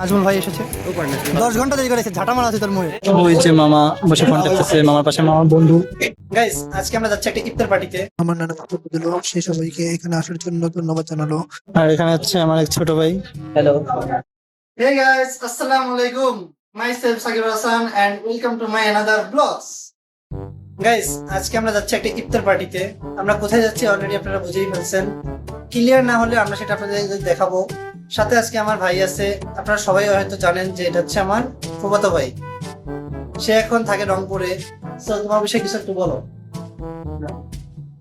আজমল ভাই এসেছে 10 ঘন্টা দেরি করে এসেছে, ঝাঁটা মারা আছে তোর মুখে। ওই যে মামা বসে ফোন টেপতেছে, মামার পাশে মামার বন্ধু। গাইস আজকে আমরা যাচ্ছি একটা ইফতার পার্টিতে। আমার নানা বক্তব্য দিল, সেই সবাইকে এখানে আসার জন্য ধন্যবাদ জানালো। আর এখানে হচ্ছে আমার এক ছোট ভাই। Hello. Hey guys, assalamu alaikum. Myself Sakib Hassan and welcome to my another vlogs. Guys আজকে আমরা যাচ্ছি একটা ইফতার পার্টিতে। আমরা কোথায় যাচ্ছি অলরেডি আপনারা বুঝেই ফেলছেন। ক্লিয়ার না হলে আমরা সেটা আপনাদের দেখাবো। সাথে আজকে আমার ভাই আছে, আপনারা সবাই হয়তো জানেন যে এটা হচ্ছে আমার ফুফাতো ভাই। সে এখন থাকে রংপুরে। তো তোমার বিষয়ে কিছু একটু বলো।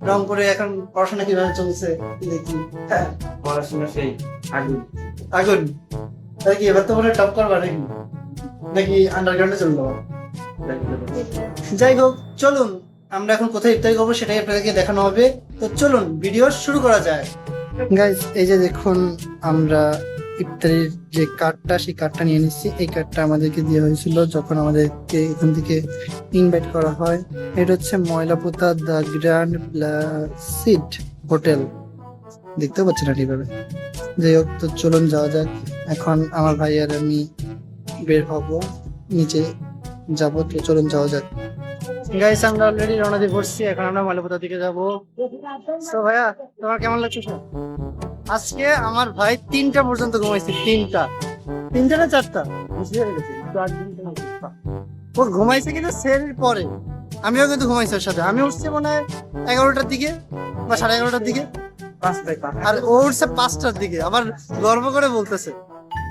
রংপুরে এখন পড়াশোনা কিভাবে চলছে দেখি। পড়াশোনা সেই আগুন আগুন তাই কি এবার তো মনে টপ করবা নাকি নাকি আন্ডারগ্রাউন্ডে চলবো? যাই হোক চলুন আমরা এখন কোথায় ইফতারি করবো সেটাই আপনাদেরকে দেখানো হবে। তো চলুন ভিডিও শুরু করা যায়। গাইস এই যে দেখুন আমরা ইফতারির যে কার্ডটা, সেই কার্ডটা নিয়ে নিচ্ছি। এই কার্ডটা আমাদেরকে দেওয়া হয়েছিল যখন আমাদেরকে এখান থেকে ইনভাইট করা হয়। এটা হচ্ছে Moylapota the grand placid hotel, দেখতেও পাচ্ছি না ঠিকভাবে। যাই হোক তো চলুন যাওয়া যাক। এখন আমার ভাই আর আমি বের হব, নিচে যাব। তো চলুন যাওয়া যাক। গাইস আমরা অলরেডি রওনা দিয়ে পড়ছি, এখন আমরা ময়লাপোতার দিকে যাব। তো ভাইয়া তোমার কেমন লাগছে? আজকে আমার ভাই 3টা পর্যন্ত ঘুমাইছে। 3টা না 4টা ও ঘুমাইছে, কিন্তু সেরের পরে আমিও কিন্তু ঘুমাইছি ওর সাথে। আমি উঠছি মনে হয় 11টার দিকে বা 11:30টার দিকে, আর ও উঠছে 5টার দিকে। আবার গর্ব করে বলতেছে,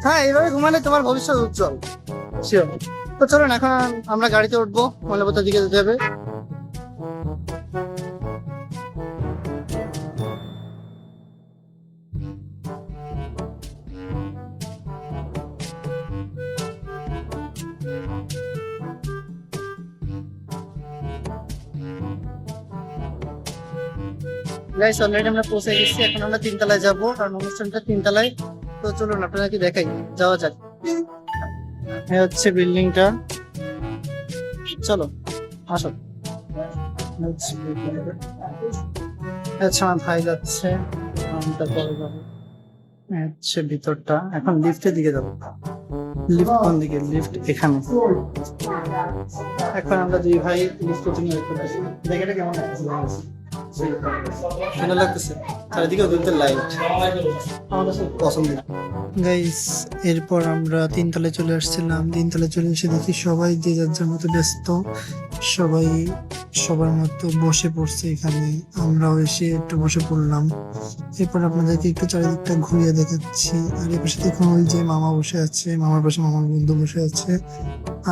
হ্যাঁ এইভাবে ঘুমালে তোমার ভবিষ্যৎ উজ্জ্বল। শিওর। তো চলুন এখন আমরা গাড়িতে উঠবো, ময়লাপোতার দিকে যেতে হবে। গাইস অলরেডি আমরা পৌঁছে গেছি। এখন আমরা 3তলায় যাবো, কারণ অনুষ্ঠানটা 3তলায়। তো চলুন আপনাদেরকে দেখাই, যাওয়া যাক। এই হচ্ছে বিল্ডিংটা, চলো আসো। আচ্ছা আমার ভাই যাচ্ছে, তারপরে যাবো। হচ্ছে ভিতরটা, এখন লিফটের দিকে যাবো। লিফট কোন দিকে? লিফট এখানে। এখন আমরা দুই ভাই লিফটের জন্য দেখে কেমন লাগছে? সুন্দর লাগতেছে, চারিদিকে দুটো লাইট, আমার কাছে পছন্দের। গাইস এরপর আমরা 3তলায় চলে আসছিলাম। 3তলায় চলে এসে দেখি সবাই যে যার মতো ব্যস্ত, সবাই সবার মতো বসে পড়ছে এখানে। আমরাও এসে একটু বসে পড়লাম। এরপর আপনাদেরকে একটু চারিদিকটা ঘুরিয়ে দেখাচ্ছি। আর এর পাশে দেখুন ওই যে মামা বসে আছে, মামার পাশে মামার বন্ধু বসে আছে,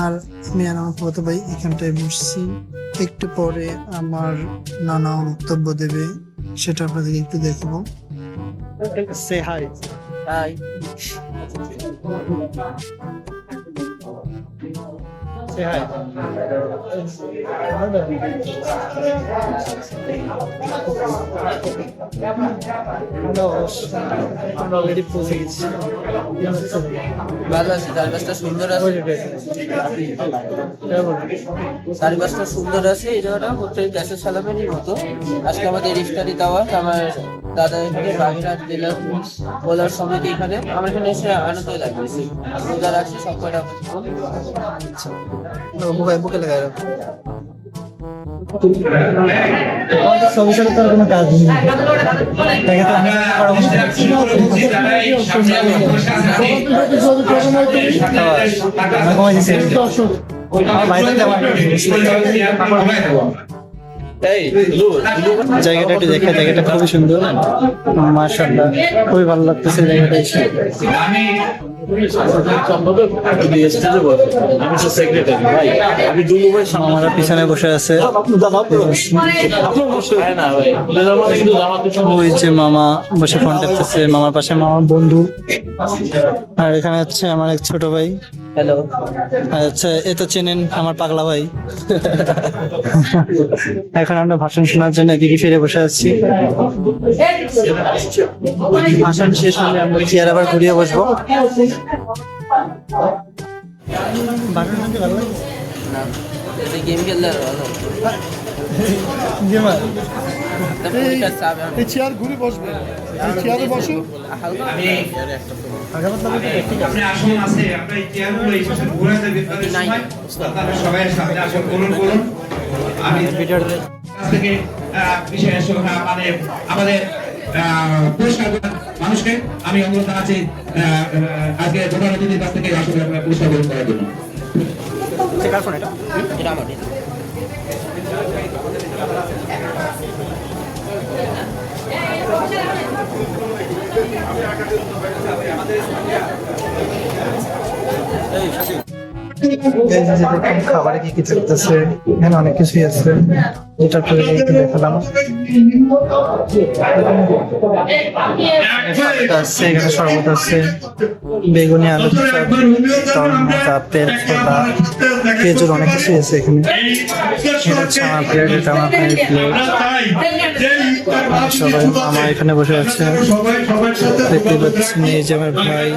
আর আমি আর আমার ফুফাতো ভাই এখানটায় বসছি। একটু পরে আমার নানা বক্তব্য দেবে, সেটা আপনাদেরকে একটু দেখবো। সে হাই। তাই সে হাই। আমরা অলরেডি পৌঁছে গেছি। ভালো আছে, চারপাশটা সুন্দর আছে, চারপাশটা সুন্দর আছে। এই জায়গাটা হোটেল ক্যাসে সালামেরই মতো। আজকে আমাদের ইফতারি দাওয়া, আমার দাদা এখানে বাগেরহাট জেলা বোলার সমিতি এখানে আমার এখানে এসে আনন্দ লাগতেছে। যারা আছে সব কয়টা বুকে লাগাই সবিষয়ে তার কোনো কাজ নেই। জায়গাটা একটু দেখে, জায়গাটা খুবই সুন্দর, মাশাআল্লাহ খুবই ভালো লাগতেছে জায়গাটা এসে। আমরা পিছনে বসে আছে, ওই যে মামা বসে ফোন টেপতেছে, মামার পাশে মামার বন্ধু। আর এখানে হচ্ছে আমার এক ছোট ভাই। হ্যালো। আচ্ছা এ তো চেনেন আমার পাগলা ভাই। এখন আমরা ভাষণ শোনার জন্য এদিকে ফিরে বসে আছি। ভাষণ শেষ হলে আমরা চেয়ার আবার ঘুরিয়ে বসবো। ভাষণ শুনতে ভালো লাগে? গেম খেললে ভালো। গেমার তা পরীক্ষার চাপ এখন এই চেয়ার ঘুরে বসবে, এই চেয়ারে বসো। হালকা আপনি আসুন আছে আপনার এই চেয়ারগুলো এই পাশে ঘুরে যাবে তাহলে নাই। আপনারা সবাই সামনে আসুন, বলুন আমি ভিডিওটা কাছ থেকে বিশেষ মানে আমাদের পুরস্কার মানুষকে আমি অনুরোধ জানাচ্ছি আজকে প্রধান অতিথির কাছ থেকে আসলে আপনারা পুরস্কার গ্রহণ করার জন্য। চেকার ফোন এটা এটা আমার খাবারে কি কি চলতেছে, এখানে অনেক কিছুই আছে যেটা একটু দেখালাম। আছে এখানে শরবত আছে, বেগুনি, আলু চপ, তরমুজ, আপেল, ছোলা, খেজুর, অনেক কিছুই আছে এখানে। এটা হচ্ছে আমার প্লেট, এটা আমার ভাইয়ের প্লেট। সবাই আমার এখানে বসে আছে, দেখতে পাচ্ছেন। এই যে আমার ভাই,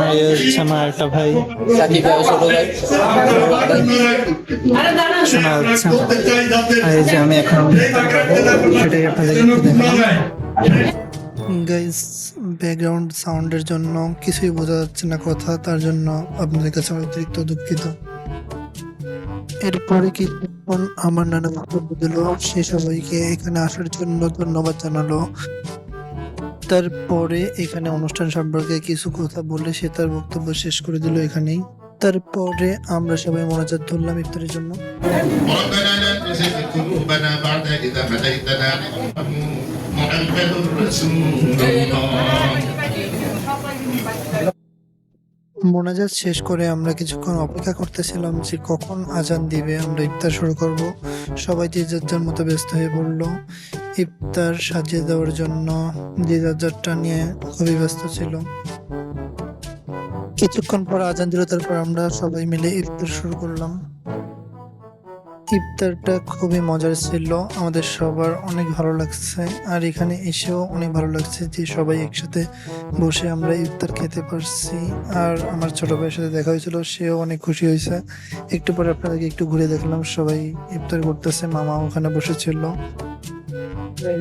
আর এই হচ্ছে আমার একটা ভাই, সাকিব ভাই ছোট ভাই শোনা যাচ্ছে। আর এই যে আমি এখন সেটাই আপনাদের গাইস, ব্যাকগ্রাউন্ড সাউন্ডের জন্য কিছুই বোঝা যাচ্ছে না কথা, তার জন্য আপনাদের কাছে আমি অতিরিক্ত দুঃখিত। এরপরে কিছুক্ষণ আমার নানা বক্তব্য দিল, সে সবাইকে এখানে আসার জন্য ধন্যবাদ জানালো। তারপরে এখানে অনুষ্ঠান সম্পর্কে কিছু কথা বলে সে তার বক্তব্য শেষ করে দিল এখানেই। তারপরে আমরা সবাই মোনাজাত ধরলাম ইফতারের জন্য। ربنا لا تزغ قلوبنا بعد إذ هديتنا محمد رسول الله মোনাজাত শেষ করে আমরা কিছুক্ষণ অপেক্ষা করতেছিলাম যে কখন আজান দিবে, আমরা ইফতার শুরু করব। সবাই যে যার যার মতো ব্যস্ত হয়ে পড়লো ইফতার সাজিয়ে দেওয়ার জন্য, যে যার যারটা নিয়ে খুবই ব্যস্ত ছিল। কিছুক্ষণ পর আজান দিল, তারপর আমরা সবাই মিলে ইফতার শুরু করলাম। ইফতারটা খুবই মজার ছিল, আমাদের সবার অনেক ভালো লাগছে। আর এখানে এসেও অনেক ভালো লাগছে যে সবাই একসাথে বসে আমরা ইফতার খেতে পারছি। আর আমার ছোট ভাইয়ের সাথে দেখা হয়েছিল, সেও অনেক খুশি হয়েছে। একটু পরে আপনাদেরকে একটু ঘুরে দেখলাম, সবাই ইফতার করতেছে, মামা ওখানে বসেছিল।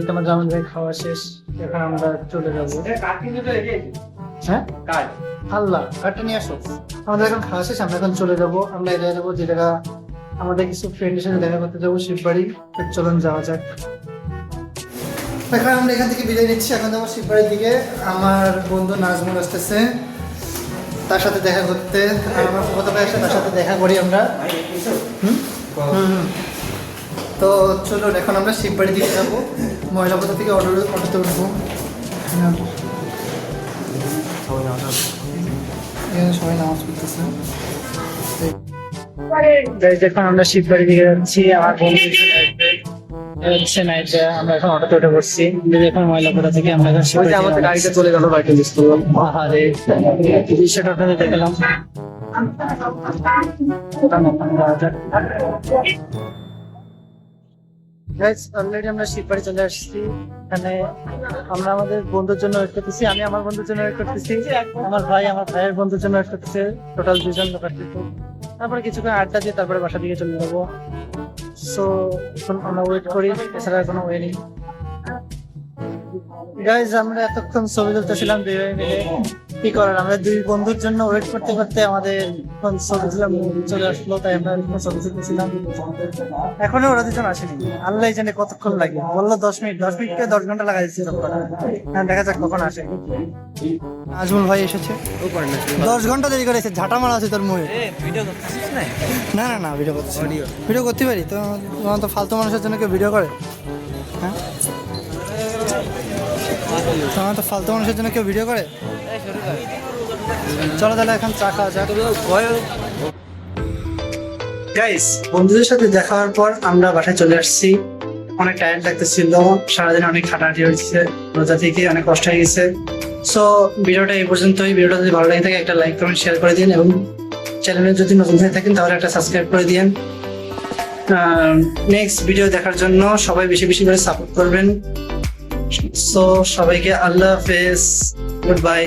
তোমার জামান ভাই খাওয়া শেষ, এখন আমরা চলে যাবো। হ্যাঁ কাজ আল্লাহ কার্ডটা নিয়ে আসো। আমাদের এখন খাওয়া শেষ, আমরা এখন চলে যাবো। আমরা এলাকায় যাবো যে জায়গা আমাদের কিছু ফ্রেন্ডের সাথে দেখা করতে যাবো, শিববাড়ি। চলুন যাওয়া যাক। এখন আমরা এখান থেকে বিদায় নিচ্ছি, এখন যাবো শিববাড়ির দিকে। আমার বন্ধু নাজমুল আসতেছে, তার সাথে দেখা করতে। আর আমার কত ভাই আসে, তার সাথে দেখা করি আমরা। তো চলুন এখন আমরা শিববাড়ির দিকে যাবো। ময়লাপথা থেকে অটোতে উঠবো। এখানে সবাই নামাজ পড়তেছে। এখন আমরা শিববাড়ির দিকে যাচ্ছি, আমার বন্ধু হচ্ছে নাইট। আমরা এখন অটোতে উঠে পড়ছি। এখন ময়লাপথা থেকে আমরা এখন শিববাড়ি আমাদের গাড়িতে চলে গেল, বাইকে মিস করলাম। আরে দৃশ্যটা আপনাদের দেখালাম। অলরেডি আমরা শিববাড়ি চলে আসছি। এখানে আমরা আমাদের বন্ধুর জন্য ওয়েট করতেছি, আমি আমার বন্ধুর জন্য ওয়েট করতেছি, আমার ভাই আমার ভাইয়ের বন্ধুর জন্য ওয়েট করতেছে। টোটাল 2 জন লোক আসতেছে। তারপরে কিছুক্ষণ আড্ডা দিয়ে তারপরে বাসা দিকে চলে যাবো। সো এখন আমরা ওয়েট করি, এছাড়া কোনো ওয়ে নেই। গাইজ, আমরা এতক্ষণ ছবি তুলতেছিলাম দুই ভাই মিলে। কি করার, আমরা দুই বন্ধুর জন্য ওয়েট করতে করতে আমাদের ছবি তুললাম চলে আসলো, তাই আমরা ছবি তুলতেছিলাম। এখনো ওরা দুজন আসেনি, আল্লাহ জানে কতক্ষণ লাগে। বললো 10 মিনিট, 10 মিনিটকে 10 ঘন্টা লাগাই দিচ্ছে। দেখা যাক কখন আসে। আজমল ভাই এসেছে, 10 ঘন্টা দেরি করেছে। ঝাঁটা মারা আছে তোর মুখে। না না না, ভিডিও করছি, ভিডিও করতে পারি তো। তোমার তো ফালতু মানুষের জন্য কেউ ভিডিও করে? হ্যাঁ, তোমার তো ফালতু মানুষের জন্য কেউ ভিডিও করে? চলো তাহলে এখন চা খাওয়া যাক। গাইস, বন্ধুদের সাথে দেখা হওয়ার পর আমরা বাসায় চলে আসছি। অনেক টায়ার্ড লাগতেছিল, সারাদিন অনেক খাটাখাটি হয়েছে, রোজা থেকে অনেক কষ্ট হয়ে গেছে। সো ভিডিওটা এই পর্যন্তই। ভিডিওটা যদি ভালো লাগে থাকে একটা লাইক কমেন্ট শেয়ার করে দিন, এবং চ্যানেলে যদি নতুন হয়ে থাকেন তাহলে একটা সাবস্ক্রাইব করে দিন। নেক্সট ভিডিও দেখার জন্য সবাই বেশি বেশি করে সাপোর্ট করবেন। সো সবাইকে আল্লাহ হাফেজ, গুড বাই।